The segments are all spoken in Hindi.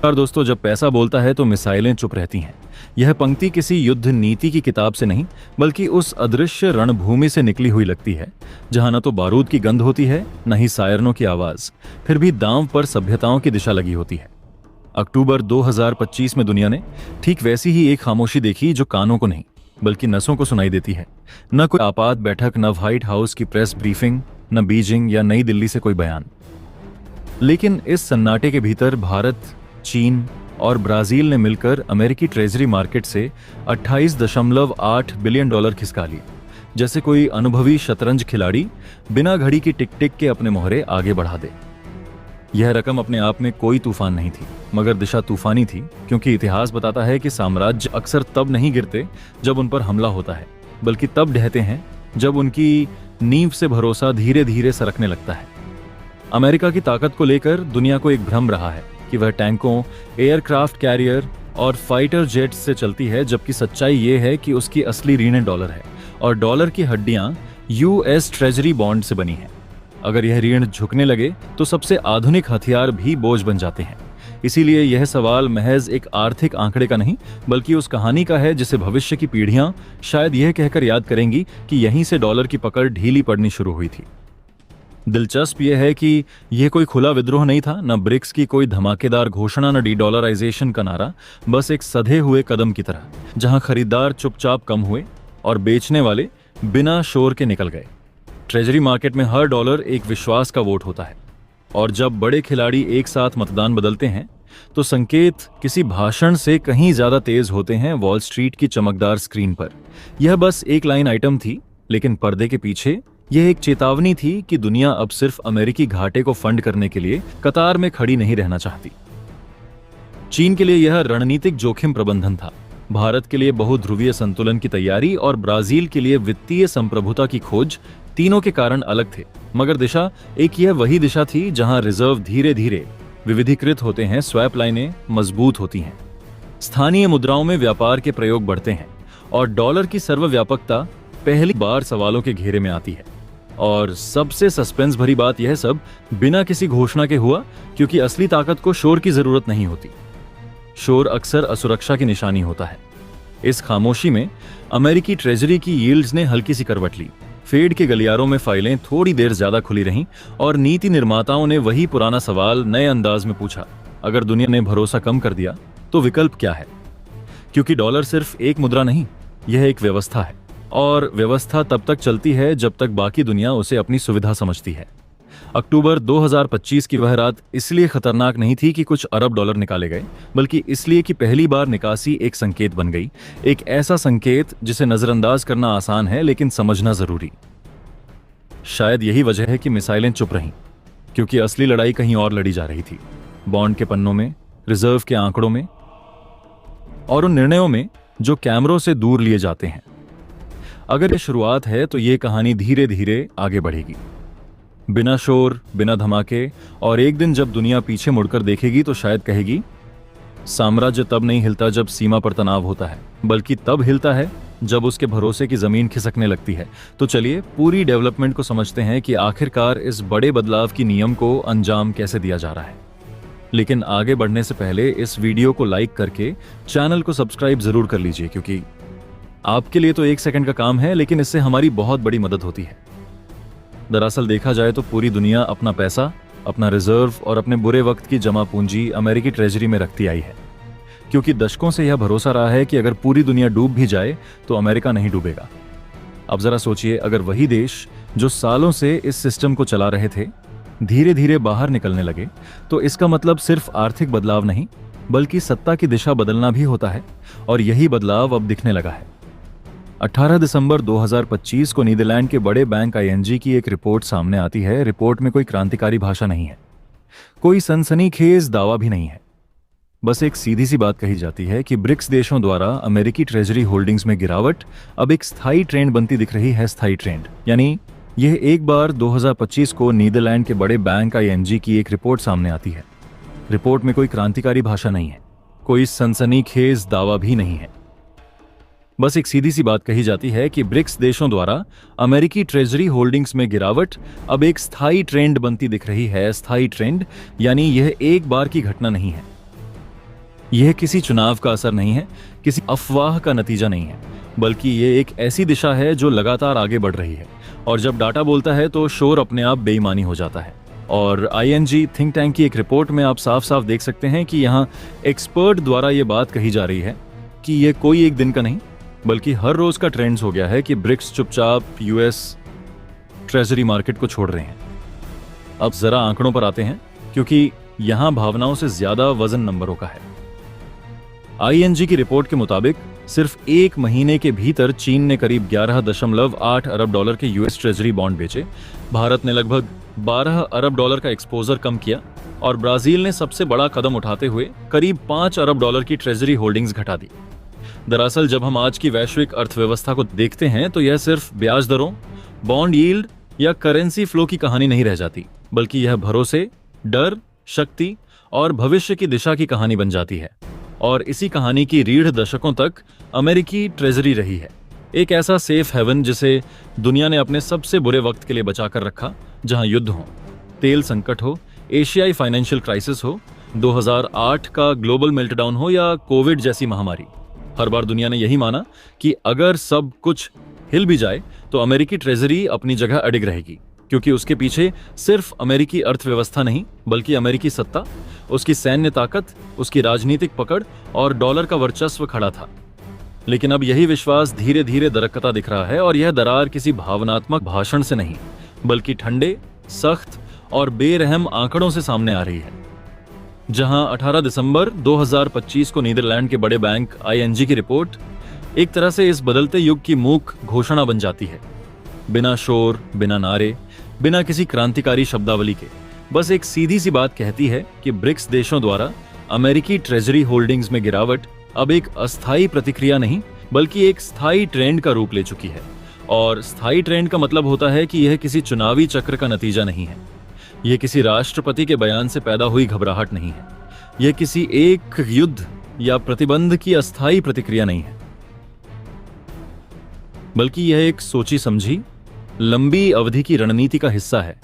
और दोस्तों, जब पैसा बोलता है तो मिसाइलें चुप रहती हैं। यह पंक्ति किसी युद्ध नीति की किताब से नहीं, बल्कि उस अदृश्य रणभूमि से निकली हुई लगती है, जहां न तो बारूद की गंध होती है, न ही सायरनों की आवाज, फिर भी दांव पर सभ्यताओं की दिशा लगी होती है। अक्टूबर 2025 में दुनिया ने ठीक वैसी ही एक खामोशी देखी, जो कानों को नहीं बल्कि नसों को सुनाई देती है। न कोई आपात बैठक, न व्हाइट हाउस की प्रेस ब्रीफिंग, न बीजिंग या नई दिल्ली से कोई बयान। लेकिन इस सन्नाटे के भीतर भारत, चीन और ब्राजील ने मिलकर अमेरिकी ट्रेजरी मार्केट से 28.8 बिलियन डॉलर खिसका लिए, जैसे कोई अनुभवी शतरंज खिलाड़ी बिना घड़ी की टिक टिक के अपने मोहरे आगे बढ़ा दे। यह रकम अपने आप में कोई तूफान नहीं थी, मगर दिशा तूफानी थी, क्योंकि इतिहास बताता है कि साम्राज्य अक्सर तब नहीं गिरते जब उन पर हमला होता है, बल्कि तब ढहते हैं जब उनकी नींव से भरोसा धीरे धीरे सरकने लगता है। अमेरिका की ताकत को लेकर दुनिया को एक भ्रम रहा है कि वह टैंकों, एयरक्राफ्ट कैरियर और फाइटर जेट्स से चलती है, जबकि सच्चाई ये है कि उसकी असली रीढ़ें डॉलर है और डॉलर की हड्डियां यूएस ट्रेजरी बॉन्ड से बनी हैं। अगर यह रीढ़ झुकने लगे तो सबसे आधुनिक हथियार भी बोझ बन जाते हैं। इसीलिए यह सवाल महज एक आर्थिक आंकड़े का नहीं, बल्कि उस कहानी का है जिसे भविष्य की पीढ़ियां शायद यह कहकर याद करेंगी कि यहीं से डॉलर की पकड़ ढीली पड़नी शुरू हुई थी। दिलचस्प यह है कि यह कोई खुला विद्रोह नहीं था, न ब्रिक्स की कोई धमाकेदार घोषणा, न डीडॉलराइजेशन का नारा, बस एक सधे हुए कदम की तरह, जहां खरीदार चुपचाप कम हुए और बेचने वाले बिना शोर के निकल गए। ट्रेजरी मार्केट में हर डॉलर एक विश्वास का वोट होता है, और जब बड़े खिलाड़ी एक साथ मतदान बदलते हैं तो संकेत किसी भाषण से कहीं ज्यादा तेज होते हैं वॉल स्ट्रीट की चमकदार स्क्रीन पर। यह बस एक लाइन आइटम थी, लेकिन पर्दे के पीछे यह एक चेतावनी थी कि दुनिया अब सिर्फ अमेरिकी घाटे को फंड करने के लिए कतार में खड़ी नहीं रहना चाहती। चीन के लिए यह रणनीतिक जोखिम प्रबंधन था, भारत के लिए बहुध्रुवीय संतुलन की तैयारी और ब्राजील के लिए वित्तीय संप्रभुता की खोज। तीनों के कारण अलग थे, मगर दिशा एक यह वही दिशा थी जहां रिजर्व धीरे धीरे विविधीकृत होते हैं, स्वैप लाइनें मजबूत होती हैं, स्थानीय मुद्राओं में व्यापार के प्रयोग बढ़ते हैं और डॉलर की सर्वव्यापकता पहली बार सवालों के घेरे में आती है। और सबसे सस्पेंस भरी बात यह सब बिना किसी घोषणा के हुआ, क्योंकि असली ताकत को शोर की जरूरत नहीं होती। शोर अक्सर असुरक्षा की निशानी होता है। इस खामोशी में अमेरिकी ट्रेजरी की यील्ड्स ने हल्की सी करवट ली। फेड के गलियारों में फाइलें थोड़ी देर ज्यादा खुली रहीं और नीति निर्माताओं ने वही पुराना सवाल नए अंदाज में पूछा, अगर दुनिया ने भरोसा कम कर दिया तो विकल्प क्या है? क्योंकि डॉलर सिर्फ एक मुद्रा नहीं, यह एक व्यवस्था है, और व्यवस्था तब तक चलती है जब तक बाकी दुनिया उसे अपनी सुविधा समझती है। अक्टूबर 2025 की वह रात इसलिए खतरनाक नहीं थी कि कुछ अरब डॉलर निकाले गए, बल्कि इसलिए कि पहली बार निकासी एक संकेत बन गई, एक ऐसा संकेत जिसे नजरअंदाज करना आसान है लेकिन समझना जरूरी। शायद यही वजह है कि मिसाइलें चुप रहीं, क्योंकि असली लड़ाई कहीं और लड़ी जा रही थी, बॉन्ड के पन्नों में, रिजर्व के आंकड़ों में और उन निर्णयों में जो कैमरों से दूर लिए जाते हैं। अगर ये शुरुआत है तो ये कहानी धीरे धीरे आगे बढ़ेगी, बिना शोर, बिना धमाके, और एक दिन जब दुनिया पीछे मुड़कर देखेगी तो शायद कहेगी, साम्राज्य तब नहीं हिलता जब सीमा पर तनाव होता है, बल्कि तब हिलता है जब उसके भरोसे की जमीन खिसकने लगती है। तो चलिए पूरी डेवलपमेंट को समझते हैं कि आखिरकार इस बड़े बदलाव की नियम को अंजाम कैसे दिया जा रहा है। लेकिन आगे बढ़ने से पहले इस वीडियो को लाइक करके चैनल को सब्सक्राइब जरूर कर लीजिए, क्योंकि आपके लिए तो 1 सेकंड का काम है, लेकिन इससे हमारी बहुत बड़ी मदद होती है। दरअसल देखा जाए तो पूरी दुनिया अपना पैसा, अपना रिजर्व और अपने बुरे वक्त की जमा पूंजी अमेरिकी ट्रेजरी में रखती आई है, क्योंकि दशकों से यह भरोसा रहा है कि अगर पूरी दुनिया डूब भी जाए तो अमेरिका नहीं डूबेगा। अब जरा सोचिए, अगर वही देश जो सालों से इस सिस्टम को चला रहे थे धीरे धीरे बाहर निकलने लगे, तो इसका मतलब सिर्फ आर्थिक बदलाव नहीं, बल्कि सत्ता की दिशा बदलना भी होता है, और यही बदलाव अब दिखने लगा है। 18 दिसंबर 2025 को नीदरलैंड के बड़े बैंक आईएनजी की एक रिपोर्ट सामने आती है। रिपोर्ट में कोई क्रांतिकारी भाषा नहीं है, कोई सनसनीखेज दावा भी नहीं है, बस एक सीधी सी बात कही जाती है कि ब्रिक्स देशों द्वारा अमेरिकी ट्रेजरी होल्डिंग्स में गिरावट अब एक स्थायी ट्रेंड बनती दिख रही है। स्थायी ट्रेंड यानी यह एक बार 2025 को नीदरलैंड के बड़े बैंक आईएनजी की एक रिपोर्ट सामने आती है। रिपोर्ट में कोई क्रांतिकारी भाषा नहीं है, कोई सनसनीखेज दावा भी नहीं है, बस एक सीधी सी बात कही जाती है कि ब्रिक्स देशों द्वारा अमेरिकी ट्रेजरी होल्डिंग्स में गिरावट अब एक स्थायी ट्रेंड बनती दिख रही है। स्थायी ट्रेंड यानी यह एक बार की घटना नहीं है, यह किसी चुनाव का असर नहीं है, किसी अफवाह का नतीजा नहीं है, बल्कि ये एक ऐसी दिशा है जो लगातार आगे बढ़ रही है। और जब डाटा बोलता है तो शोर अपने आप बेईमानी हो जाता है। और ING थिंक टैंक की एक रिपोर्ट में आप साफ साफ देख सकते हैं कि यहाँ एक्सपर्ट द्वारा ये बात कही जा रही है कि ये कोई एक दिन का नहीं, बल्कि हर रोज का ट्रेंड्स हो गया है कि ब्रिक्स चुपचाप US ट्रेजरी मार्केट को छोड़ रहे हैं। अब जरा आंकड़ों पर आते हैं, क्योंकि यहां भावनाओं से ज्यादा वजन नंबरों का है। ING की रिपोर्ट के मुताबिक सिर्फ एक महीने के भीतर चीन ने करीब 11.8 अरब डॉलर के US ट्रेजरी बॉन्ड बेचे, भारत ने लगभग 12 अरब डॉलर का एक्सपोजर कम किया और ब्राजील ने सबसे बड़ा कदम उठाते हुए करीब 5 अरब डॉलर की ट्रेजरी होल्डिंग्स घटा दी। दरअसल जब हम आज की वैश्विक अर्थव्यवस्था को देखते हैं तो यह सिर्फ ब्याज दरों, बॉन्ड यील्ड या करेंसी फ्लो की कहानी नहीं रह जाती, बल्कि यह भरोसे, डर, शक्ति और भविष्य की दिशा की कहानी बन जाती है। और इसी कहानी की रीढ़ दशकों तक अमेरिकी ट्रेजरी रही है, एक ऐसा सेफ हेवन जिसे दुनिया ने अपने सबसे बुरे वक्त के लिए बचा कर रखा, जहां युद्ध हो, तेल संकट हो, एशियाई फाइनेंशियल क्राइसिस हो, 2008 का ग्लोबल मेल्टडाउन हो या कोविड जैसी महामारी। हर बार दुनिया ने यही माना कि अगर सब कुछ हिल भी जाए तो अमेरिकी ट्रेजरी अपनी जगह अडिग रहेगी, क्योंकि उसके पीछे सिर्फ अमेरिकी अर्थव्यवस्था नहीं, बल्कि अमेरिकी सत्ता, उसकी सैन्य ताकत, उसकी राजनीतिक पकड़ और डॉलर का वर्चस्व खड़ा था। लेकिन अब यही विश्वास धीरे धीरे दरकता दिख रहा है, और यह दरार किसी भावनात्मक भाषण से नहीं, बल्कि ठंडे, सख्त और बेरहम आंकड़ों से सामने आ रही है। जहां 18 दिसंबर 2025 को नीदरलैंड के बड़े बैंक ING की रिपोर्ट एक तरह से इस बदलते युग की मूक घोषणा बन जाती है, बिना शोर, बिना नारे, बिना किसी क्रांतिकारी शब्दावली के, बस एक सीधी सी बात कहती है कि ब्रिक्स देशों द्वारा अमेरिकी ट्रेजरी होल्डिंग्स में गिरावट अब एक अस्थायी प्रतिक्रिया नहीं, बल्कि एक स्थायी ट्रेंड का रूप ले चुकी है। और स्थायी ट्रेंड का मतलब होता है कि यह किसी चुनावी चक्र का नतीजा नहीं है, यह किसी राष्ट्रपति के बयान से पैदा हुई घबराहट नहीं है, यह किसी एक युद्ध या प्रतिबंध की अस्थायी प्रतिक्रिया नहीं है, बल्कि यह एक सोची समझी लंबी अवधि की रणनीति का हिस्सा है,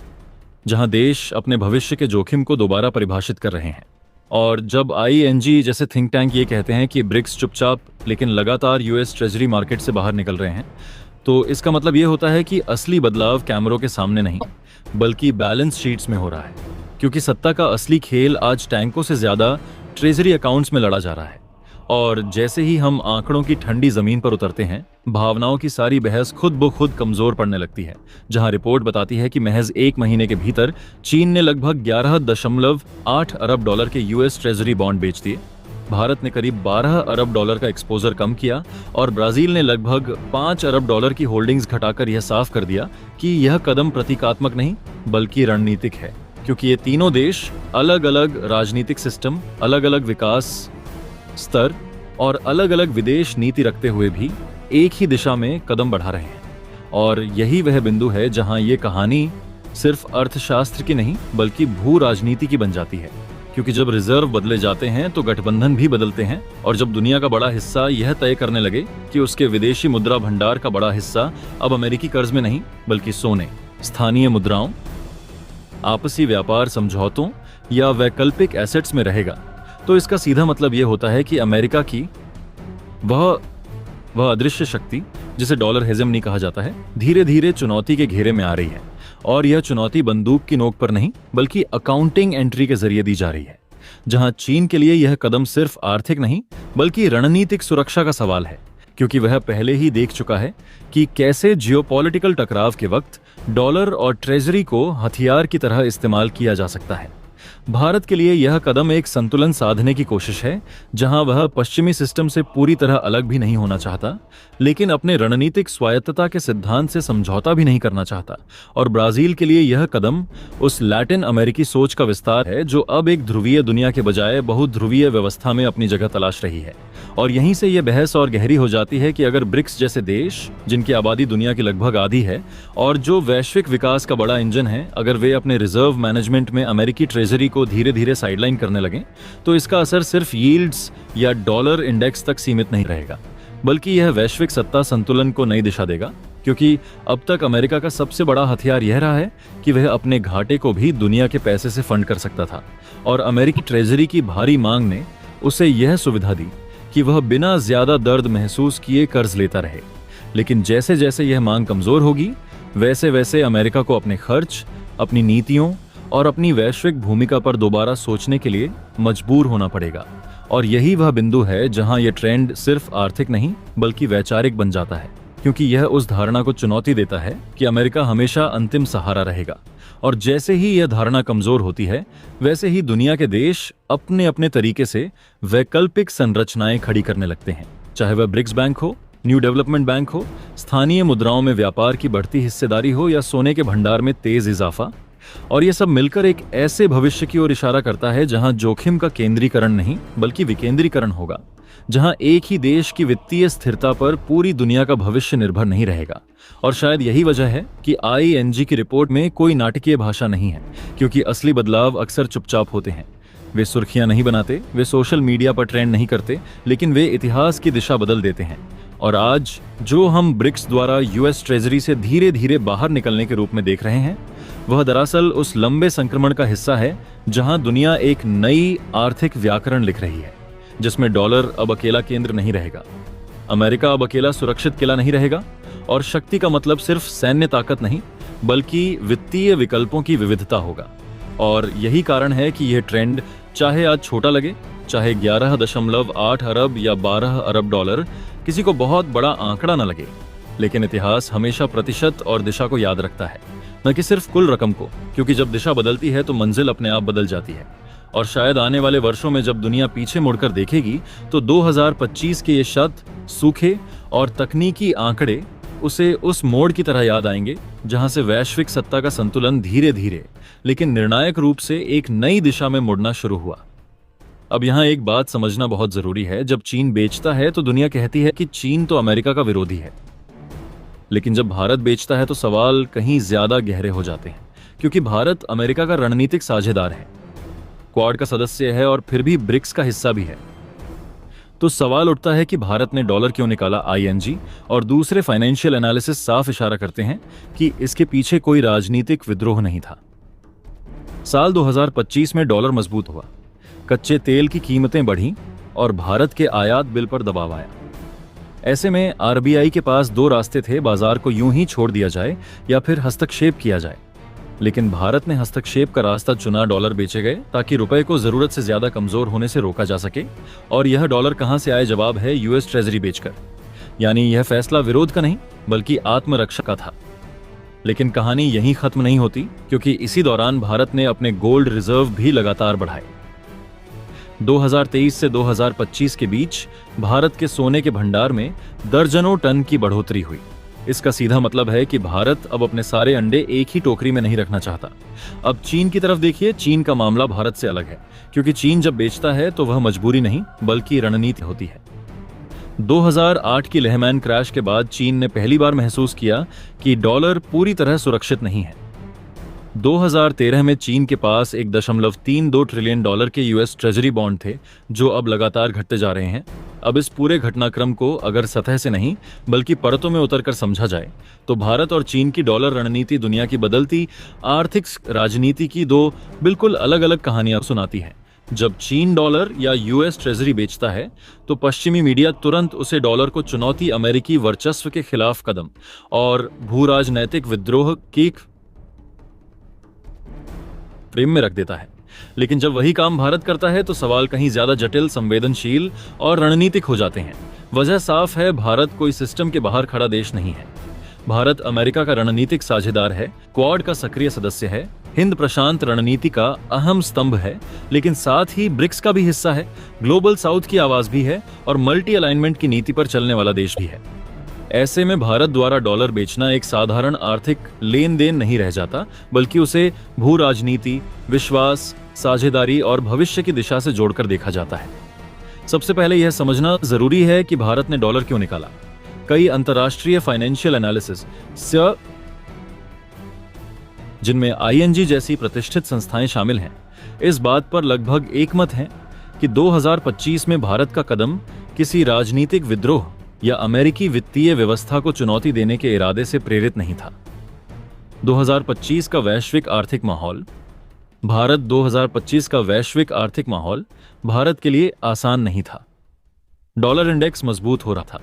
जहां देश अपने भविष्य के जोखिम को दोबारा परिभाषित कर रहे हैं। और जब ING जैसे थिंक टैंक ये कहते हैं कि ब्रिक्स चुपचाप लेकिन लगातार US ट्रेजरी मार्केट से बाहर निकल रहे हैं, तो इसका मतलब ये होता है कि असली बदलाव कैमरों के सामने नहीं, बल्कि बैलेंस शीट्स में हो रहा है, क्योंकि सत्ता का असली खेल आज टैंकों से ज्यादा ट्रेजरी अकाउंट्स में लड़ा जा रहा है। और जैसे ही हम आंकड़ों की ठंडी जमीन पर उतरते हैं, भावनाओं की सारी बहस खुद ब खुद कमजोर पड़ने लगती है। जहां रिपोर्ट बताती है कि महज एक महीने के भीतर चीन ने लगभग 11.8 अरब डॉलर के US ट्रेजरी बॉन्ड बेच दिए, भारत ने करीब 12 अरब डॉलर का एक्सपोजर कम किया और ब्राजील ने लगभग 5 अरब डॉलर की होल्डिंग्स घटाकर यह साफ कर दिया कि यह कदम प्रतीकात्मक नहीं, बल्कि रणनीतिक है, क्योंकि ये तीनों देश अलग अलग राजनीतिक सिस्टम, अलग अलग विकास स्तर और अलग अलग विदेश नीति रखते हुए भी एक ही दिशा में कदम बढ़ा रहे हैं। और यही वह बिंदु है जहां ये कहानी सिर्फ अर्थशास्त्र की नहीं, बल्कि भू राजनीति की बन जाती है, क्योंकि जब रिजर्व बदले जाते हैं तो गठबंधन भी बदलते हैं, और जब दुनिया का बड़ा हिस्सा यह तय करने लगे कि उसके विदेशी मुद्रा भंडार का बड़ा हिस्सा अब अमेरिकी कर्ज में नहीं, बल्कि सोने, स्थानीय मुद्राओं, आपसी व्यापार समझौतों या वैकल्पिक एसेट्स में रहेगा, तो इसका सीधा मतलब यह होता है कि अमेरिका की वह अदृश्य शक्ति, जिसे डॉलर हेजेमनी कहा जाता है, धीरे धीरे चुनौती के घेरे में आ रही है। और यह चुनौती बंदूक की नोक पर नहीं, बल्कि अकाउंटिंग एंट्री के जरिए दी जा रही है, जहां चीन के लिए यह कदम सिर्फ आर्थिक नहीं, बल्कि रणनीतिक सुरक्षा का सवाल है, क्योंकि वह पहले ही देख चुका है कि कैसे जियोपॉलिटिकल टकराव के वक्त डॉलर और ट्रेजरी को हथियार की तरह इस्तेमाल किया जा सकता है। भारत के लिए यह कदम एक संतुलन साधने की कोशिश है, जहां वह पश्चिमी सिस्टम से पूरी तरह अलग भी नहीं होना चाहता, लेकिन अपने रणनीतिक स्वायत्तता के सिद्धांत से समझौता भी नहीं करना चाहता। और ब्राजील के लिए यह कदम उस लैटिन अमेरिकी सोच का विस्तार है जो अब एक ध्रुवीय दुनिया के बजाय बहुध्रुवीय व्यवस्था में अपनी जगह तलाश रही है। और यहीं से यह बहस और गहरी हो जाती है कि अगर ब्रिक्स जैसे देश, जिनकी आबादी दुनिया की लगभग आधी है और जो वैश्विक विकास का बड़ा इंजन है, अगर वे अपने रिजर्व मैनेजमेंट में अमेरिकी ट्रेजरी को धीरे धीरे साइडलाइन करने लगे, तो इसका असर सिर्फ यील्ड्स या डॉलर इंडेक्स तक सीमित नहीं रहेगा, बल्कि यह वैश्विक सत्ता संतुलन को नई दिशा देगा। क्योंकि अब तक अमेरिका का सबसे बड़ा हथियार यह रहा है कि वह अपने घाटे को भी दुनिया के पैसे से फंड कर सकता था, और अमेरिकी ट्रेजरी की भारी मांग ने उसे यह सुविधा दी कि वह बिना ज्यादा दर्द महसूस किए कर्ज लेता रहे। लेकिन जैसे जैसे यह मांग कमजोर होगी, वैसे वैसे अमेरिका को अपने खर्च, अपनी नीतियों और अपनी वैश्विक भूमिका पर दोबारा सोचने के लिए मजबूर होना पड़ेगा। और यही वह बिंदु है जहां यह ट्रेंड सिर्फ आर्थिक नहीं बल्कि वैचारिक बन जाता है, क्योंकि यह उस धारणा को चुनौती देता है कि अमेरिका हमेशा अंतिम सहारा रहेगा। और जैसे ही यह धारणा कमजोर होती है, वैसे ही दुनिया के देश अपने अपने तरीके से वैकल्पिक संरचनाएं खड़ी करने लगते हैं, चाहे वह ब्रिक्स बैंक हो, न्यू डेवलपमेंट बैंक हो, स्थानीय मुद्राओं में व्यापार की बढ़ती हिस्सेदारी हो या सोने के भंडार में तेज इजाफा। और यह सब मिलकर एक ऐसे भविष्य की ओर इशारा करता है जहां जोखिम का केंद्रीकरण नहीं बल्कि विकेंद्रीकरण होगा, जहां एक ही देश की वित्तीय स्थिरता पर पूरी दुनिया का भविष्य निर्भर नहीं रहेगा। और शायद यही वजह है कि ING की रिपोर्ट में कोई नाटकीय भाषा नहीं है, क्योंकि असली बदलाव अक्सर चुपचाप होते हैं। वे सुर्खियां नहीं बनाते, वे सोशल मीडिया पर ट्रेंड नहीं करते, लेकिन वे इतिहास की दिशा बदल देते हैं। और आज जो हम ब्रिक्स द्वारा US ट्रेजरी से धीरे धीरे बाहर निकलने के रूप में देख रहे हैं, वह दरअसल उस लंबे संक्रमण का हिस्सा है जहां दुनिया एक नई आर्थिक व्याकरण लिख रही है, जिसमें डॉलर अब अकेला केंद्र नहीं रहेगा, अमेरिका अब अकेला सुरक्षित किला नहीं रहेगा, और शक्ति का मतलब सिर्फ सैन्य ताकत नहीं बल्कि वित्तीय विकल्पों की विविधता होगा। और यही कारण है कि यह ट्रेंड चाहे आज छोटा लगे, चाहे 11.8 अरब या 12 अरब डॉलर किसी को बहुत बड़ा आंकड़ा न लगे, लेकिन इतिहास हमेशा प्रतिशत और दिशा को याद रखता है, न कि सिर्फ कुल रकम को, क्योंकि जब दिशा बदलती है तो मंजिल अपने आप बदल जाती है। और शायद आने वाले वर्षों में जब दुनिया पीछे मुड़कर देखेगी तो 2025 के ये शत सूखे और तकनीकी आंकड़े उसे उस मोड़ की तरह याद आएंगे जहां से वैश्विक सत्ता का संतुलन धीरे धीरे लेकिन निर्णायक रूप से एक नई दिशा में मुड़ना शुरू हुआ। अब यहाँ एक बात समझना बहुत जरूरी है। जब चीन बेचता है तो दुनिया कहती है कि चीन तो अमेरिका का विरोधी है, लेकिन जब भारत बेचता है तो सवाल कहीं ज्यादा गहरे हो जाते हैं, क्योंकि भारत अमेरिका का रणनीतिक साझेदार है, क्वाड का सदस्य है और फिर भी ब्रिक्स का हिस्सा भी है। तो सवाल उठता है कि भारत ने डॉलर क्यों निकाला। ING और दूसरे फाइनेंशियल एनालिसिस साफ इशारा करते हैं कि इसके पीछे कोई राजनीतिक विद्रोह नहीं था। साल 2025 में डॉलर मजबूत हुआ, कच्चे तेल की कीमतें बढ़ीं और भारत के आयात बिल पर दबाव आया। ऐसे में RBI के पास दो रास्ते थे, बाजार को यूं ही छोड़ दिया जाए या फिर हस्तक्षेप किया जाए। लेकिन भारत ने हस्तक्षेप का रास्ता चुना, डॉलर बेचे गए ताकि रुपए को जरूरत से ज्यादा कमजोर होने से रोका जा सके। और यह डॉलर कहां से आए? जवाब है US ट्रेजरी बेचकर। यानी यह फैसला विरोध का नहीं बल्कि आत्मरक्षा का था। लेकिन कहानी यहीं खत्म नहीं होती, क्योंकि इसी दौरान भारत ने अपने गोल्ड रिजर्व भी लगातार बढ़ाए। 2023 से 2025 के बीच भारत के सोने के भंडार में दर्जनों टन की बढ़ोतरी हुई। इसका सीधा मतलब है कि भारत अब अपने सारे अंडे एक ही टोकरी में नहीं रखना चाहता। अब चीन की तरफ देखिए। चीन का मामला भारत से अलग है, क्योंकि चीन जब बेचता है तो वह मजबूरी नहीं बल्कि रणनीति होती है। 2008 की लेहमैन क्रैश के बाद चीन ने पहली बार महसूस किया कि डॉलर पूरी तरह सुरक्षित नहीं है। 2013 में चीन के पास 1.32 ट्रिलियन डॉलर के US ट्रेजरी बॉन्ड थे, जो अब लगातार घटते जा रहे हैं। अब इस पूरे घटनाक्रम को अगर सतह से नहीं बल्कि परतों में उतरकर समझा जाए तो भारत और चीन की डॉलर रणनीति दुनिया की बदलती आर्थिक राजनीति की दो बिल्कुल अलग अलग कहानियां सुनाती है। जब चीन डॉलर या US ट्रेजरी बेचता है तो पश्चिमी मीडिया तुरंत उसे डॉलर को चुनौती, अमेरिकी वर्चस्व के खिलाफ कदम और भू राजनैतिक विद्रोह की फ्रेम में रख देता है। लेकिन जब वही काम भारत करता है तो सवाल कहीं ज्यादा जटिल, संवेदनशील और रणनीतिक हो जाते हैं। वजह साफ है, भारत कोई सिस्टम के बाहर खड़ा देश नहीं है। भारत अमेरिका का रणनीतिक साझेदार है, क्वाड का सक्रिय सदस्य है, हिंद प्रशांत रणनीति का अहम स्तंभ है, लेकिन साथ ही ब्रिक्स का भी हिस्सा है, ग्लोबल साउथ की आवाज भी है और मल्टी अलाइनमेंट की नीति पर चलने वाला देश भी है। ऐसे में भारत द्वारा डॉलर बेचना एक साधारण आर्थिक लेन देन नहीं रह जाता, बल्कि उसे भू राजनीति, विश्वास, साझेदारी और भविष्य की दिशा से जोड़कर देखा जाता है। सबसे पहले यह समझना जरूरी है कि भारत ने डॉलर क्यों निकाला। कई अंतर्राष्ट्रीय फाइनेंशियल एनालिसिस जिनमें ING जैसी प्रतिष्ठित संस्थाएं शामिल हैं, इस बात पर लगभग एकमत हैं कि 2025 में भारत का कदम किसी राजनीतिक विद्रोह या अमेरिकी वित्तीय व्यवस्था को चुनौती देने के इरादे से प्रेरित नहीं था। 2025 का वैश्विक आर्थिक माहौल भारत 2025 का वैश्विक आर्थिक माहौल भारत के लिए आसान नहीं था। डॉलर इंडेक्स मजबूत हो रहा था,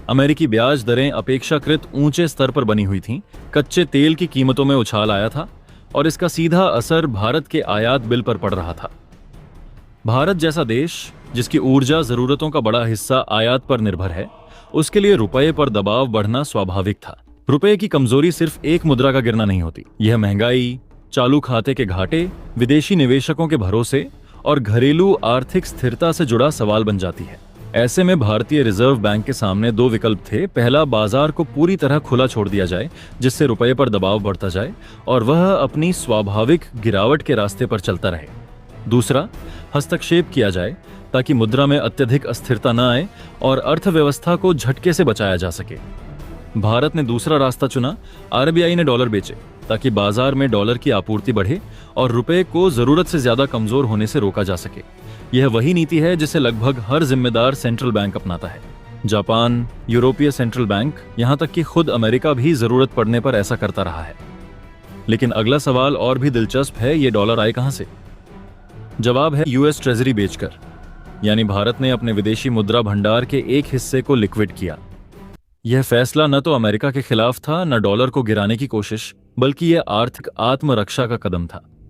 अमेरिकी ब्याज दरें अपेक्षाकृत ऊंचे स्तर पर बनी हुई थीं, कच्चे तेल की कीमतों में उछाल आया था और इसका सीधा असर भारत के आयात बिल पर पड़ रहा था। भारत जैसा देश जिसकी ऊर्जा जरूरतों का बड़ा हिस्सा आयात पर निर्भर है, उसके लिए रुपये पर दबाव बढ़ना स्वाभाविक था। रुपये की कमजोरी सिर्फ एक मुद्रा का गिरना नहीं होती, यह महंगाई, चालू खाते के घाटे, विदेशी निवेशकों के भरोसे और घरेलू आर्थिक स्थिरता से जुड़ा सवाल बन जाती है। ऐसे में भारतीय रिजर्व बैंक के सामने दो विकल्प थे। पहला, बाजार को पूरी तरह खुला छोड़ दिया जाए जिससे रुपये पर दबाव बढ़ता जाए और वह अपनी स्वाभाविक गिरावट के रास्ते पर चलता रहे। दूसरा, हस्तक्षेप किया जाए ताकि मुद्रा में अत्यधिक अस्थिरता न आए और अर्थव्यवस्था को झटके से बचाया जा सके। भारत ने दूसरा रास्ता चुना। आरबीआई ने डॉलर बेचे ताकि बाजार में डॉलर की आपूर्ति बढ़े और रुपये को जरूरत से ज्यादा कमजोर होने से रोका जा सके। यह वही नीति है जिसे लगभग हर जिम्मेदार सेंट्रल बैंक अपनाता है। जापान, यूरोपीय सेंट्रल बैंक, यहां तक कि खुद अमेरिका भी जरूरत पड़ने पर ऐसा करता रहा है। लेकिन अगला सवाल और भी दिलचस्प है, ये डॉलर आए कहां से? जवाब है यूएस ट्रेजरी बेचकर। यानी भारत ने अपने विदेशी मुद्रा भंडार के एक हिस्से को लिक्विड किया। यह फैसला न तो अमेरिका के खिलाफ था, न डॉलर को गिराने की कोशिश, बल्कि यह आर्थिक आत्मरक्षा का कदम था।